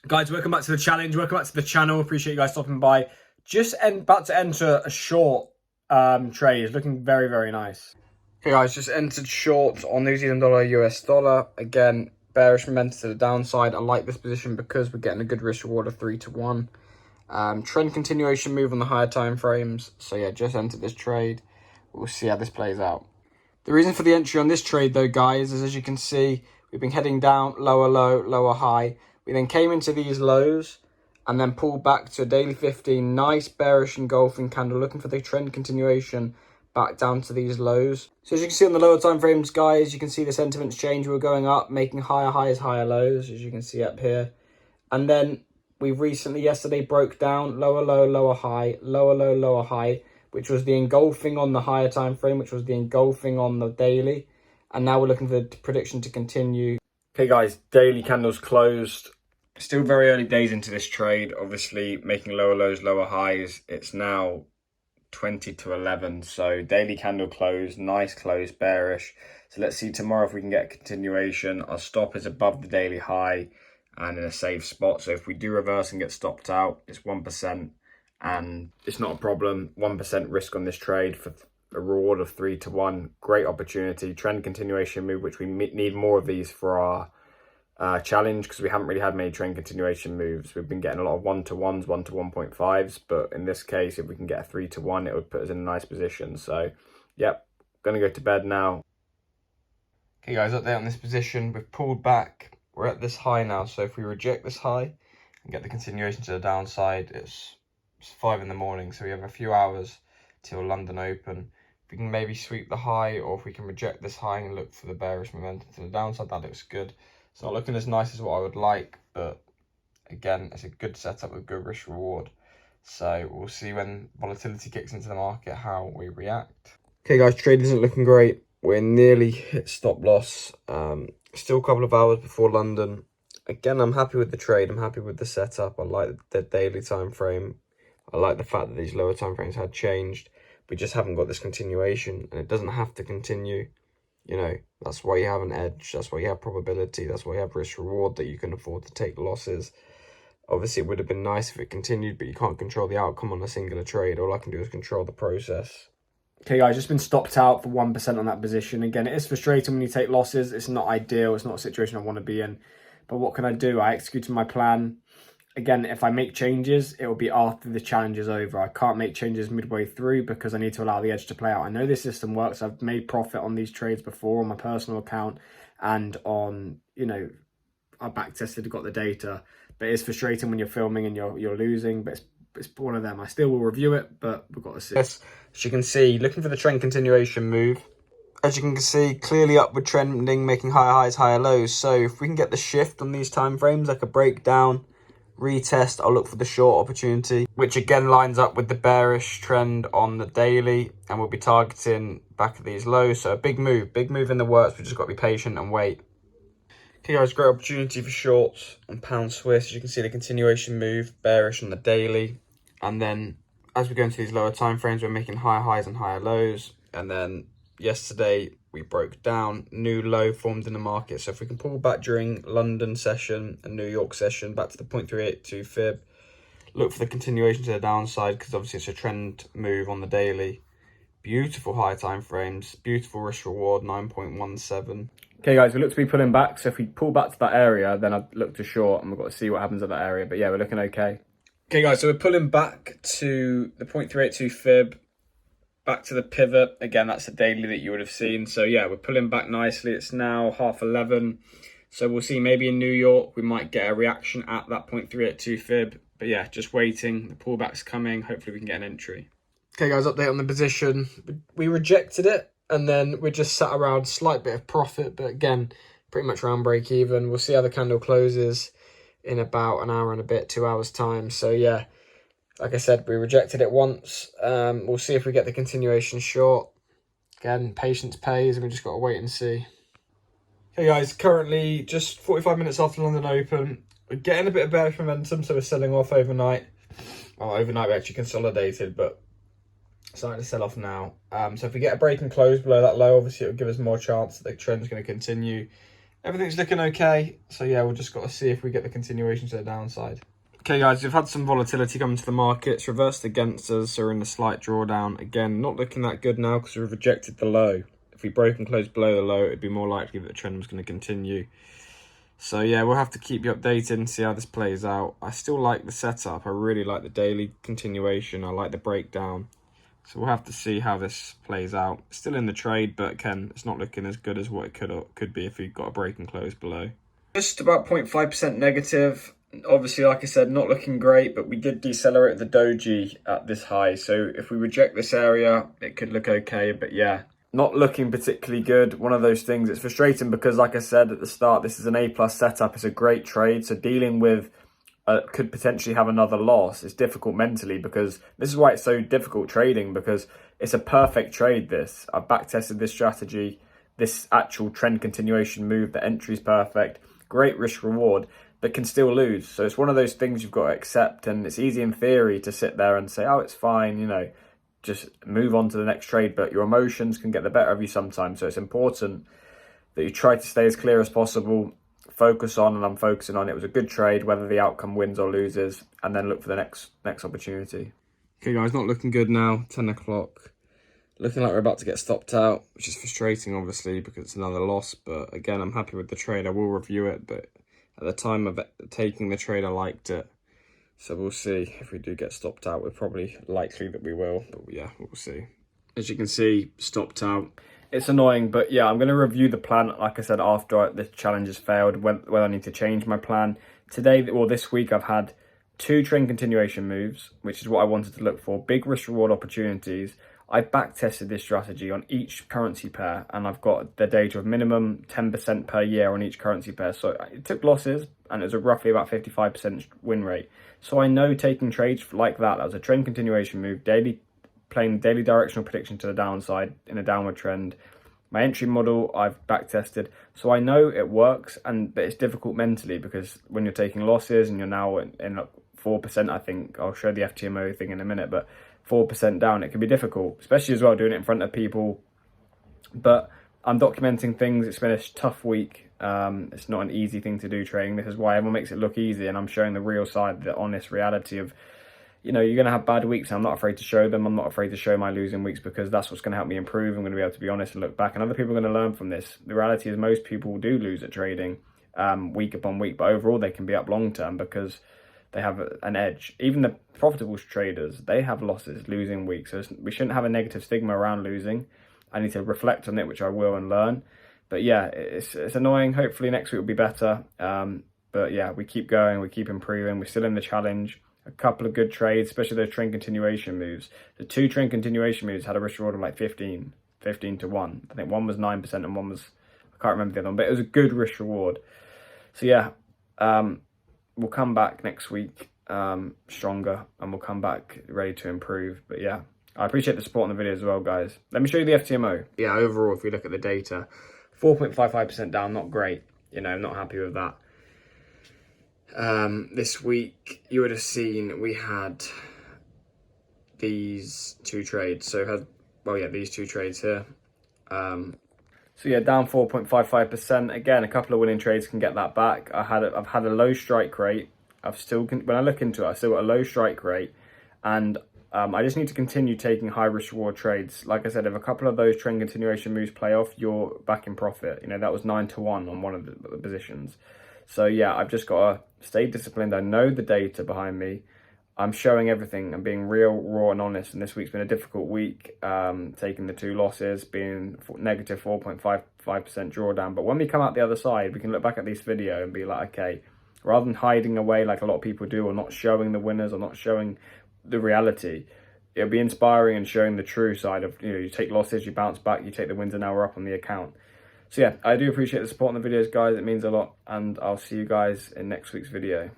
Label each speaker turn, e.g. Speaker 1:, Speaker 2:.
Speaker 1: Guys, welcome back to the challenge. Welcome back to the channel. Appreciate you guys stopping by. About to enter a short trade. It's looking very, very nice. Okay, guys, just entered short on New Zealand dollar, US dollar. Again, bearish momentum to the downside. I like this position because we're getting a good risk reward of 3 to 1. Trend continuation move on the higher time frames. So yeah, just entered this trade. We'll see how this plays out. The reason for the entry on this trade though, guys, is as you can see, we've been heading down, lower low, lower high. We then came into these lows and then pulled back to a daily 15. Nice bearish engulfing candle, looking for the trend continuation back down to these lows. So as you can see on the lower time frames, guys, you can see the sentiments change. We're going up, making higher highs, higher lows, as you can see up here. And then we recently, yesterday, broke down lower low, lower high, lower low, lower high, which was the engulfing on the higher time frame, which was the engulfing on the daily. And now we're looking for the prediction to continue. Okay, guys, daily candles closed. Still very early days into this trade. Obviously, making lower lows, lower highs. It's now 20 to 11. So daily candle closed, nice close, bearish. So let's see tomorrow if we can get a continuation. Our stop is above the daily high and in a safe spot. So if we do reverse and get stopped out, it's 1%. And it's not a problem. 1% risk on this trade for a reward of 3 to 1. Great opportunity. Trend continuation move, which we need more of these for our challenge, because we haven't really had many trend continuation moves. We've been getting a lot of 1 to 1s, 1 to 1.5s, but in this case, if we can get a 3 to 1, it would put us in a nice position. So, yep, gonna go to bed now. Okay, guys, update on this position. We've pulled back. We're at this high now, so if we reject this high and get the continuation to the downside, it's 5 in the morning, so we have a few hours till London open. If we can maybe sweep the high, or if we can reject this high and look for the bearish momentum to the downside, that looks good. It's not looking as nice as what I would like, but again, it's a good setup with good risk reward. So we'll see when volatility kicks into the market how we react. Okay, guys, trade isn't looking great. We're nearly hit stop loss. Still a couple of hours before London. Again, I'm happy with the trade. I'm happy with the setup. I like the daily time frame. I like the fact that these lower time frames had changed. We just haven't got this continuation, and it doesn't have to continue. You know, that's why you have an edge. That's why you have probability. That's why you have risk reward, that you can afford to take losses. Obviously, it would have been nice if it continued, but you can't control the outcome on a singular trade. All I can do is control the process. Okay, guys, just been stopped out for 1% on that position. Again, it is frustrating when you take losses. It's not ideal. It's not a situation I want to be in. But what can I do? I executed my plan. Again, if I make changes, it will be after the challenge is over. I can't make changes midway through because I need to allow the edge to play out. I know this system works. I've made profit on these trades before on my personal account and on, you know, I back tested, got the data. But it's frustrating when you're filming and you're losing, but it's one of them. I still will review it, but we've got to see. Yes, as you can see, looking for the trend continuation move. As you can see, clearly upward trending, making higher highs, higher lows. So if we can get the shift on these time frames, like a breakdown, retest, I'll look for the short opportunity, which again lines up with the bearish trend on the daily, and we'll be targeting back at these lows. So a big move in the works. We just got to be patient and wait. Okay, guys, great opportunity for shorts on pound Swiss. As you can see, the continuation move, bearish on the daily, and then as we go into these lower time frames, we're making higher highs and higher lows. And then yesterday we broke down, new low formed in the market. So if we can pull back during London session and New York session back to the 0.382 fib, look for the continuation to the downside, because obviously it's a trend move on the daily. Beautiful high time frames, beautiful risk reward, 9.17. Okay, guys, we look to be pulling back. So if we pull back to that area, then I'd look to short, and we've got to see what happens at that area. But yeah, we're looking okay. Okay, guys, so we're pulling back to the 0.382 fib, back to the pivot. Again, that's the daily that you would have seen. So yeah, we're pulling back nicely. It's now 11:30. So we'll see, maybe in New York, we might get a reaction at that 0.382 fib. But yeah, just waiting. The pullback's coming. Hopefully we can get an entry. Okay, guys, update on the position. We rejected it, and then we just sat around, slight bit of profit, but again, pretty much around break even. We'll see how the candle closes in about an hour and a bit, 2 hours time. So yeah, like I said, we rejected it once. We'll see if we get the continuation short. Again, patience pays, and we just got to wait and see. Hey guys, currently just 45 minutes after London Open. We're getting a bit of bearish momentum, so we're selling off overnight. Well, overnight we actually consolidated, but starting to sell off now. So if we get a break and close below that low, obviously it'll give us more chance that the trend's going to continue. everything's looking okay. So yeah, we've just got to see if we get the continuation to the downside. Okay guys, we've had some volatility come to the market. It's reversed against us, so we're in a slight drawdown. Again, not looking that good now because we've rejected the low. If we broke and closed below the low, it'd be more likely that the trend was going to continue. So yeah, we'll have to keep you updated and see how this plays out. I still like the setup. I really like the daily continuation. I like the breakdown. So we'll have to see how this plays out. Still in the trade, but again, it's not looking as good as what it could be if we got a break and close below. Just about 0.5% negative. Obviously, like I said, not looking great, but we did decelerate the doji at this high. So if we reject this area, it could look okay. But yeah, not looking particularly good. One of those things. It's frustrating because, like I said at the start, this is an A+ setup. It's a great trade. So dealing with could potentially have another loss. It's difficult mentally because this is why it's so difficult trading, because it's a perfect trade. This I've backtested this strategy, this actual trend continuation move. The entry's perfect, great risk reward, but can still lose. So it's one of those things you've got to accept, and it's easy in theory to sit there and say, oh, it's fine, you know, just move on to the next trade, but your emotions can get the better of you sometimes. So it's important that you try to stay as clear as possible, focus on, and I'm focusing on, it was a good trade, whether the outcome wins or loses, and then look for the next opportunity. Okay guys, not looking good now, 10 o'clock. Looking like we're about to get stopped out, which is frustrating obviously because it's another loss, but again, I'm happy with the trade. I will review it, but at the time of taking the trade, I liked it. So we'll see if we do get stopped out. We're probably likely that we will, but yeah, we'll see. As you can see, stopped out. It's annoying, but yeah, I'm going to review the plan, like I said, after the challenge has failed, whether I need to change my plan. Today, or this week, I've had 2 trend continuation moves, which is what I wanted to look for. Big risk reward opportunities. I backtested this strategy on each currency pair, and I've got the data of minimum 10% per year on each currency pair. So it took losses, and it was a roughly about 55% win rate. So I know taking trades like that was a trend continuation move, playing daily directional prediction to the downside in a downward trend. My entry model I've backtested, so I know it works, but it's difficult mentally because when you're taking losses and you're now in 4%, I think I'll show the FTMO thing in a minute, but 4% down, it can be difficult, especially as well doing it in front of people. But I'm documenting things. It's been a tough week. It's not an easy thing to do trading. This is why everyone makes it look easy, and I'm showing the real side, the honest reality of, you know, you're going to have bad weeks. I'm not afraid to show them. I'm not afraid to show my losing weeks because that's what's going to help me improve. I'm going to be able to be honest and look back, and other people are going to learn from this. The reality is most people do lose at trading week upon week, but overall they can be up long term because they have an edge. Even the profitable traders, they have losses, losing weeks. So we shouldn't have a negative stigma around losing. I need to reflect on it, which I will, and learn. But yeah, it's annoying. Hopefully next week will be better. But yeah, we keep going, we keep improving. We're still in the challenge. A couple of good trades, especially those trend continuation moves. The 2 trend continuation moves had a risk reward of like 15 to 1. I think one was 9% and one was, I can't remember the other one, but it was a good risk reward. So yeah, we'll come back next week stronger, and we'll come back ready to improve. But yeah, I appreciate the support on the video as well, guys. Let me show you the FTMO. Yeah, overall, if we look at the data, 4.55% down, not great. You know, not happy with that. This week, you would have seen we had these 2 trades. So had, well, yeah, these 2 trades here. So yeah, down 4.55%. Again, a couple of winning trades can get that back. I've had a low strike rate. When I look into it, I still got a low strike rate, and I just need to continue taking high risk reward trades. Like I said, if a couple of those trend continuation moves play off, you're back in profit. You know, that was 9 to 1 on one of the positions. So yeah, I've just got to stay disciplined. I know the data behind me. I'm showing everything and being real, raw and honest. And this week's been a difficult week, taking the 2 losses, being negative 4.55% drawdown. But when we come out the other side, we can look back at this video and be like, okay, rather than hiding away like a lot of people do, or not showing the winners, or not showing the reality, it'll be inspiring and showing the true side of, you know, you take losses, you bounce back, you take the wins, and now we're up on the account. So yeah, I do appreciate the support on the videos, guys. It means a lot, and I'll see you guys in next week's video.